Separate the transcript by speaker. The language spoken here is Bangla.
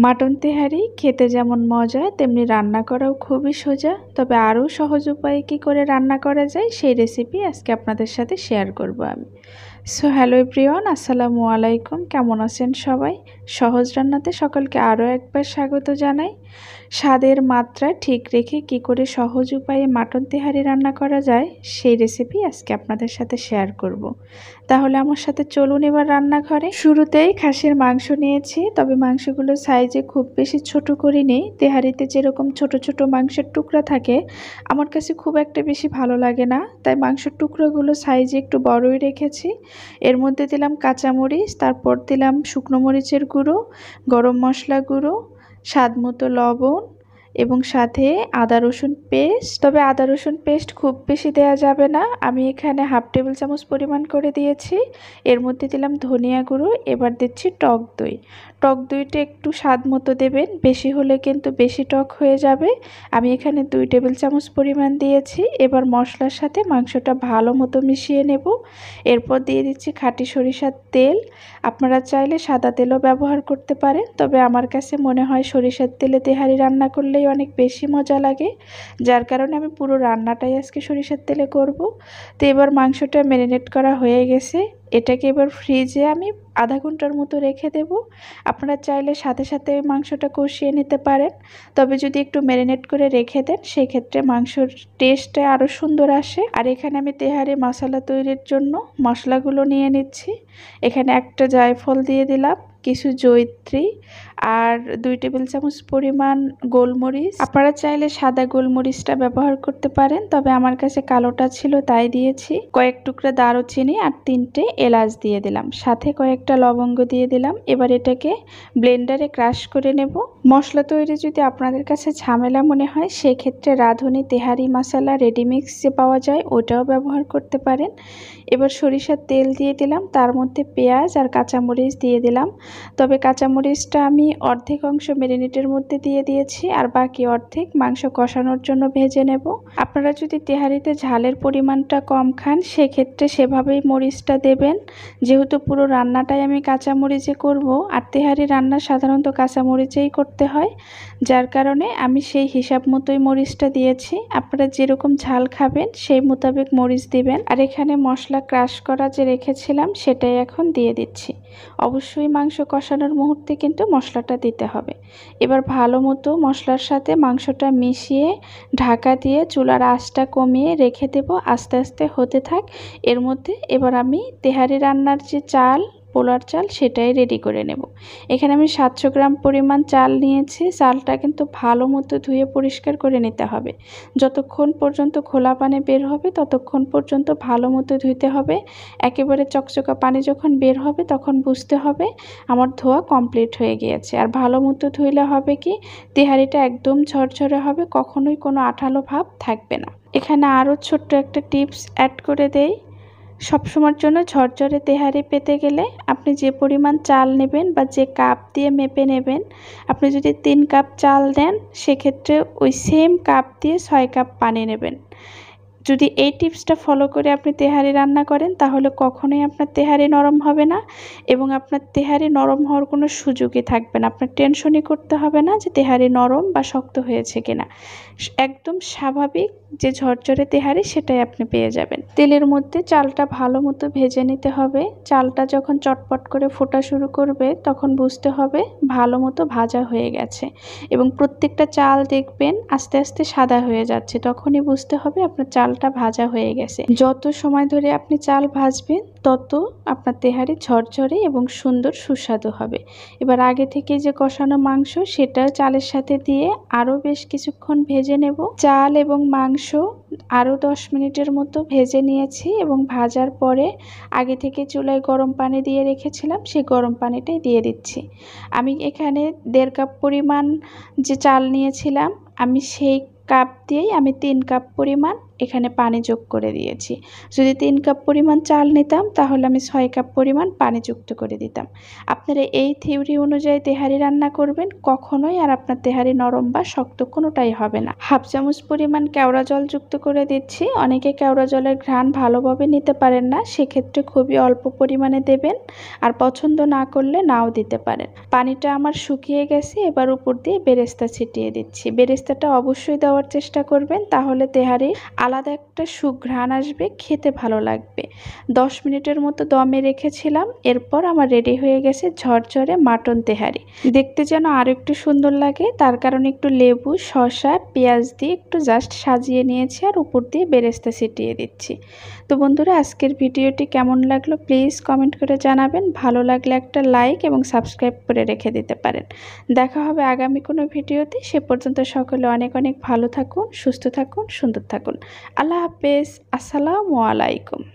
Speaker 1: মাটন তেহারি খেতে যেমন মজা তেমনি রান্না করাও খুবই সোজা। তবে আরও সহজ উপায়ে কী করে রান্না করা যায় সেই রেসিপি আজকে আপনাদের সাথে শেয়ার করব আমি। সো হ্যালো এভরিওয়ান, আসসালামু আলাইকুম। কেমন আছেন সবাই? সহজ রান্নাতে সকলকে আরও একবার স্বাগত জানাই। স্বাদের মাত্রা ঠিক রেখে কী করে সহজ উপায়ে মাটন তেহারি রান্না করা যায় সেই রেসিপি আজকে আপনাদের সাথে শেয়ার করব। তাহলে আমার সাথে চলুন এবার রান্নাঘরে। শুরুতেই খাসির মাংস নিয়েছি, তবে মাংসগুলো সাইজে খুব বেশি ছোট করিনি। তেহারিতে যেরকম ছোট ছোট মাংসের টুকরা থাকে আমার কাছে খুব একটা বেশি ভালো লাগে না, তাই মাংসের টুকরোগুলো সাইজে একটু বড়ই রেখেছি। এর মধ্যে দিলাম কাঁচামরিচ, তারপর দিলাম শুকনো মরিচের গুঁড়ো, গরম মশলা গুঁড়ো, স্বাদ মতো লবণ এবং সাথে আদা রসুন পেস্ট। তবে আদা রসুন পেস্ট খুব বেশি দেওয়া যাবে না, আমি এখানে হাফ টেবিল চামচ পরিমাণ করে দিয়েছি। এর মধ্যে দিলাম ধনিয়া গুঁড়ো, এবার দিচ্ছি টক দই। টক দইটা একটু স্বাদ মতো দেবেন, বেশি হলে কিন্তু বেশি টক হয়ে যাবে। আমি এখানে 2 টেবিল চামচ পরিমাণ দিয়েছি। এবার মশলার সাথে মাংসটা ভালো মতো মিশিয়ে নেব। এরপর দিয়ে দিচ্ছি খাঁটি সরিষার তেল। আপনারা চাইলে সাদা তেলও ব্যবহার করতে পারেন, তবে আমার কাছে মনে হয় সরিষার তেলে তেহারি রান্না করলেই অনেক বেশি মজা লাগে, যার কারণে আমি পুরো রান্নাটাই আজকে সরিষার তেলে করব। তো এবার মাংসটা ম্যারিনেট করা হয়ে গেছে, এটাকে এবার ফ্রিজে আমি আধা ঘন্টার মতো রেখে দেব। আপনারা চাইলে সাথে সাথে মাংসটা কষিয়ে নিতে পারেন, তবে যদি একটু ম্যারিনেট করে রেখে দেন সেক্ষেত্রে মাংসর টেস্টটা আরও সুন্দর আসে। আর এখানে আমি তেহারি মশলা তৈরির জন্য মশলাগুলো নিয়ে নিচ্ছি। এখানে একটা জায়ফল দিয়ে দিলাম, কিছু জয়িত্রী আর 2 টেবিল চামচ পরিমাণ গোলমরিচ। আপনারা চাইলে সাদা গোলমরিচটা ব্যবহার করতে পারেন, তবে আমার কাছে কালোটা ছিল তাই দিয়েছি। কয়েক টুকরা দারুচিনি আর 3টে এলাচ দিয়ে দিলাম, সাথে কয়েকটা লবঙ্গ দিয়ে দিলাম। এবার এটাকে ব্লেন্ডারে ক্রাশ করে নেব। মশলা তৈরি যদি আপনাদের কাছে ঝামেলা মনে হয় সেক্ষেত্রে রাঁধুনি তেহারি মশলা রেডিমিক্স যে পাওয়া যায় ওটাও ব্যবহার করতে পারেন। এবার সরিষার তেল দিয়ে দিলাম, তার মধ্যে পেঁয়াজ আর কাঁচামরিচ দিয়ে দিলাম। তবে কাঁচামরিচটা আমি অর্ধেক অংশ ম্যারিনেটের মধ্যে দিয়ে দিয়েছি, আর বাকি অর্ধেক মাংস কষানোর জন্য ভেজে নেব। আপনারা যদি তেহারিতে ঝালের পরিমাণটা কম খান সেক্ষেত্রে সেভাবেই মরিচটা দেবেন। যেহেতু পুরো রান্নাটাই আমি কাঁচামরিচে করব, আর তেহারি রান্না সাধারণত কাঁচামরিচেই করতে হয়, যার কারণে আমি সেই হিসাব মতোই মরিচটা দিয়েছি। আপনারা যেরকম ঝাল খাবেন সেই মোতাবেক মরিচ দিবেন। আর এখানে মশলা ক্রাশ করা যে রেখেছিলাম সেটাই এখন দিয়ে দিচ্ছি। অবশ্যই মাংস কষানোর মুহূর্তে কিন্তু মশলাটা দিতে হবে। এবার ভালো মতো মশলার সাথে মাংসটা মিশিয়ে ঢাকা দিয়ে চুলার আঁচটা কমিয়ে রেখে দেব, আস্তে আস্তে হতে থাক। এর মধ্যে এবার আমি তেহারি রান্নার যে চাল, পোলার চাল, সেটাই রেডি করে নেব। এখানে আমি 700 গ্রাম পরিমাণ চাল নিয়েছি। চালটা কিন্তু ভালো মতো ধুয়ে পরিষ্কার করে নিতে হবে। যতক্ষণ পর্যন্ত খোলা পানি বের হবে ততক্ষণ পর্যন্ত ভালো মতো ধুইতে হবে। একেবারে চকচকা পানি যখন বের হবে তখন বুঝতে হবে আমার ধোয়া কমপ্লিট হয়ে গিয়েছে। আর ভালো মতো ধুইলে হবে কি, তেহারিটা একদম ঝরঝরে হবে, কখনোই কোনো আঠালো ভাব থাকবে না। এখানে আরও ছোট্ট একটা টিপস অ্যাড করে দেই। সবসময়ের জন্য ঝরঝরে তেহারি পেতে গেলে আপনি যে পরিমাণ চাল নেবেন বা যে কাপ দিয়ে মেপে নেবেন, আপনি যদি 3 কাপ চাল দেন সেক্ষেত্রে ওই সেম কাপ দিয়ে 6 কাপ পানি নেবেন। যদি এই টিপসটা ফলো করে আপনি তেহারি রান্না করেন তাহলে কখনোই আপনার তেহারি নরম হবে না, এবং আপনার তেহারি নরম হওয়ার কোনো সুযোগই থাকবে না। আপনার টেনশনই করতে হবে না যে তেহারি নরম বা শক্ত হয়েছে কিনা। একদম স্বাভাবিক যে ঝরঝরে তেহারি সেটাই আপনি পেয়ে যাবেন। তেলের মধ্যে চালটা ভালো মতো ভেজে নিতে হবে। চালটা যখন চটপট করে ফোটা শুরু করবে তখন বুঝতে হবে ভালো মতো ভাজা হয়ে গেছে, এবং প্রত্যেকটা চাল দেখবেন আস্তে আস্তে সাদা হয়ে যাচ্ছে, তখনই বুঝতে হবে আপনার চালটা ভাজা হয়ে গেছে। যত সময় ধরে আপনি চাল ভাজবেন তত আপনার তেহারি ঝরঝরে এবং সুন্দর সুস্বাদু হবে। এবার আগে থেকে যে কষানো মাংস সেটা চালের সাথে দিয়ে আরও বেশ কিছুক্ষণ ভেজে নেব। চাল এবং মাংস আরও 10 মিনিটের মতো ভেজে নিয়েছি, এবং ভাজার পরে আগে থেকে চুলায় গরম পানি দিয়ে রেখেছিলাম সেই গরম পানিটাই দিয়ে দিচ্ছি। আমি এখানে 1.5 কাপ পরিমাণ যে চাল নিয়েছিলাম আমি সেই কাপ দিয়েই আমি 3 কাপ পরিমাণ এখানে পানি যোগ করে দিয়েছি। যদি 3 কাপ পরিমাণ চাল নিতাম তাহলে আমি 6 কাপ পরিমাণ পানি যুক্ত করে দিতাম। আপনারা এই থিওরি অনুযায়ী তেহারি রান্না করবেন, কখনোই আর আপনার তেহারি নরম বা শক্ত কোনোটাই হবে না। হাফ চামচ পরিমাণ কেওড়া জল যুক্ত করে দিচ্ছি। অনেকে কেওড়া জলের ঘ্রাণ ভালোভাবে নিতে পারেন না, সেক্ষেত্রে খুবই অল্প পরিমাণে দেবেন, আর পছন্দ না করলে নাও দিতে পারেন। পানিটা আমার শুকিয়ে গেছে, এবার উপর দিয়ে বেরেস্তা ছিটিয়ে দিচ্ছি। বেরেস্তাটা অবশ্যই দেওয়ার চেষ্টা করবেন, তাহলে তেহারি আলাদা একটা সুঘ্রাণ আসবে, খেতে ভালো লাগবে। 10 মিনিটের মতো দমে রেখেছিলাম, এরপর আমার রেডি হয়ে গেছে ঝরঝরে মাটন তেহারি। দেখতে যেন আরও একটু সুন্দর লাগে, তার কারণে একটু লেবু, শসা, পেঁয়াজ দিয়ে একটু জাস্ট সাজিয়ে নিয়েছি, আর উপর দিয়ে বেরেস্তা ছিটিয়ে দিচ্ছি। তো বন্ধুরা, আজকের ভিডিওটি কেমন লাগলো প্লিজ কমেন্ট করে জানাবেন। ভালো লাগলে একটা লাইক এবং সাবস্ক্রাইব করে রেখে দিতে পারেন। দেখা হবে আগামী কোনো ভিডিওতে। সে পর্যন্ত সকলে অনেক অনেক ভালো থাকুন, সুস্থ থাকুন, সুন্দর থাকুন। আল্লাহ হাফেজ। আসসালামু আলাইকুম।